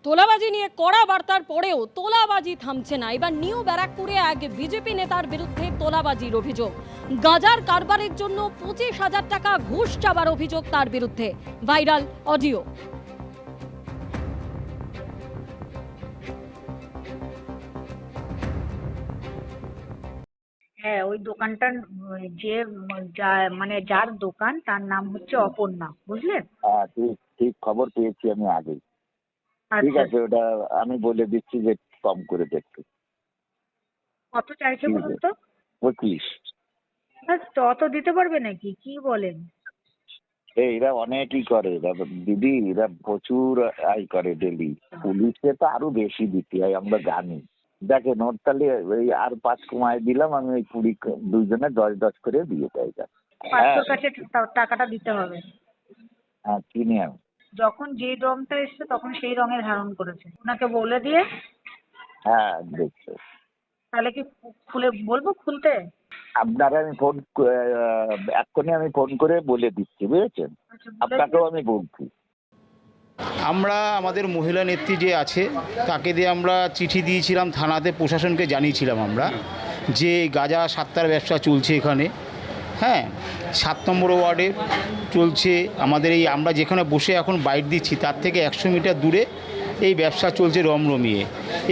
তোলাবাজি নিয়ে কড়া বার্তার পরেও তোলাবাজি থামছে না। এবার নিউ ব্যারাকপুরে এক বিজেপি নেতার বিরুদ্ধে তোলাবাজির অভিযোগ। গাঁজার কারবারের জন্য 25,000 টাকা ঘুষ চাওয়ার অভিযোগ তার বিরুদ্ধে। Viral audio. হ্যাঁ, ওই দোকানটার যে মানে যার দোকান তার নাম হচ্ছে অপর্ণা, বুঝলেন? হ্যাঁ, ঠিক ঠিক খবর পেয়েছি আমি আগেই। ঠিক আচ্ছা, আছে, ওটা আমি বলে দিচ্ছি যে কম করে দেখতে। কত চাইছে ঠিক বলুন আছে, তো? 25। তো অত দিতে পারবে নাকি, কি বলেন? এরা অনেকই করে, এরা দিদি, এরা প্রচুর আয় করে ডেলি। পুলিশকে তো আরো বেশি দিতে হয়, আমরা জানি। দেখেন, ওর তাহলে ওই আর 5 কমায় দিলাম আমি, ওই 20 দুইজনে 10-10 করে দিয়ে দেয়। হ্যাঁ 500 কাছে টাকাটা দিতে হবে। হ্যাঁ, চিনি আমি। যখন যে রংটা এসছে তখন সেই রঙের ধারণ করেছে, ওনাকে বলে দিয়ে। হ্যাঁ দেখছো, তাহলে কি খুলে বলবো খুলতে? আপনারা আমি এক্ষুনি আমি ফোন করে বলে দিচ্ছি, বুঝেছেন? আচ্ছা, বলে আপনাকেও দিয়ে। আমি বলছি। আমরা আমাদের মহিলা নেত্রী যে আছে তাকে দিয়ে আমরা চিঠি দিয়েছিলাম থানাতে, প্রশাসনকে জানিয়েছিলাম আমরা যে গাঁজা সাত্তার ব্যবসা চলছে এখানে। হ্যাঁ, 7 নম্বর ওয়ার্ডে চলছে আমাদের এই, আমরা যেখানে বসে এখন বাইট দিচ্ছি তার থেকে 100 মিটার দূরে এই ব্যবসা চলছে রমরমিয়ে।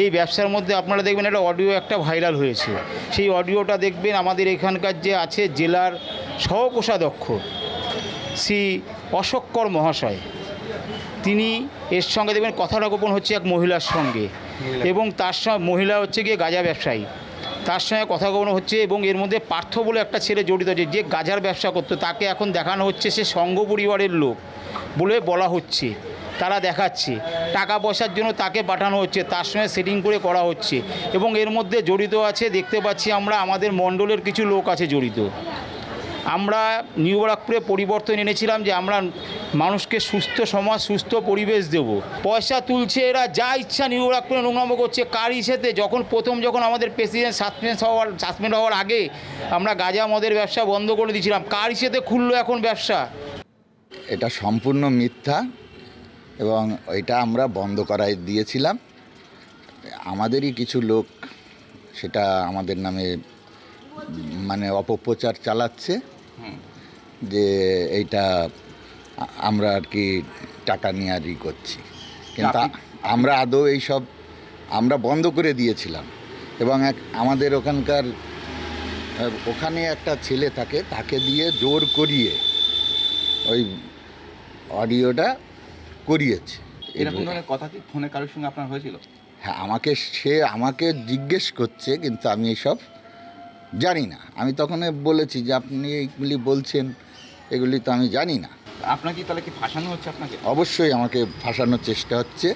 এই ব্যবসার মধ্যে আপনারা দেখবেন একটা অডিও একটা ভাইরাল হয়েছে। সেই অডিওটা দেখবেন আমাদের এখানকার যে আছে জেলার সহকোষাধ্যক্ষ শ্রী অশোককর মহাশয়, তিনি এর সঙ্গে দেখবেন কথোপকথন হচ্ছে এক মহিলার সঙ্গে, এবং তার সঙ্গে মহিলা হচ্ছে গিয়ে গাঁজা ব্যবসায়ী, তার সঙ্গে কথোপকথন হচ্ছে। এবং এর মধ্যে পার্থ বলে একটা ছেলে জড়িত আছে, যে গাঁজার ব্যবসা করতো, তাকে এখন দেখানো হচ্ছে সে সংঘ পরিবারের লোক বলে বলা হচ্ছে। তারা দেখাচ্ছে টাকা পয়সার জন্য তাকে পাঠানো হচ্ছে, তার সঙ্গে সেটিং করে করা হচ্ছে। এবং এর মধ্যে জড়িত আছে, দেখতে পাচ্ছি আমরা, আমাদের মণ্ডলের কিছু লোক আছে জড়িত। আমরা নিউ ব্যারাকপুরে পরিবর্তন এনেছিলাম যে আমরা মানুষকে সুস্থ সমাজ, সুস্থ পরিবেশ দেব। পয়সা তুলছে এরা, যা ইচ্ছা নিউ ব্যারাকপুরে নোংরামো করছে। কার ইসেতে? যখন আমাদের প্রেসিডেন্ট সাসপেন্ড হওয়ার আগে আমরা গাঁজা মদের ব্যবসা বন্ধ করে দিয়েছিলাম, কার ইসেতে খুললো এখন ব্যবসা? এটা সম্পূর্ণ মিথ্যা, এবং এটা আমরা বন্ধ করাই দিয়েছিলাম। আমাদেরই কিছু লোক সেটা আমাদের নামে মানে অপপ্রচার চালাচ্ছে যে এইটা আমরা আর কি টাকা নিয়ে আর করছি, কিন্তু আমরা আদৌ এইসব আমরা বন্ধ করে দিয়েছিলাম। এবং আমাদের ওখানে একটা ছেলে থাকে, তাকে দিয়ে জোর করিয়ে ওই অডিওটা করিয়েছে। এরকম ধরনের কথা কি ফোনে কারোর সঙ্গে আপনার হয়েছিল? হ্যাঁ, আমাকে জিজ্ঞেস করছে, কিন্তু আমি এসব জানি না। আমি তখন বলেছি যে আপনি এইগুলি বলছেন, এগুলি তো আমি জানি না। আপনাকে তাহলে কি ফাঁসানো হচ্ছে আপনাকে? অবশ্যই আমাকে ফাঁসানোর চেষ্টা হচ্ছে।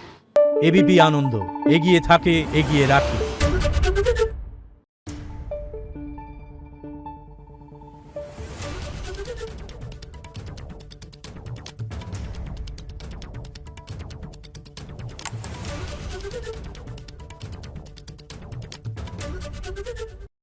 এবিপি আনন্দ, এগিয়ে থাকে, এগিয়ে রাখে।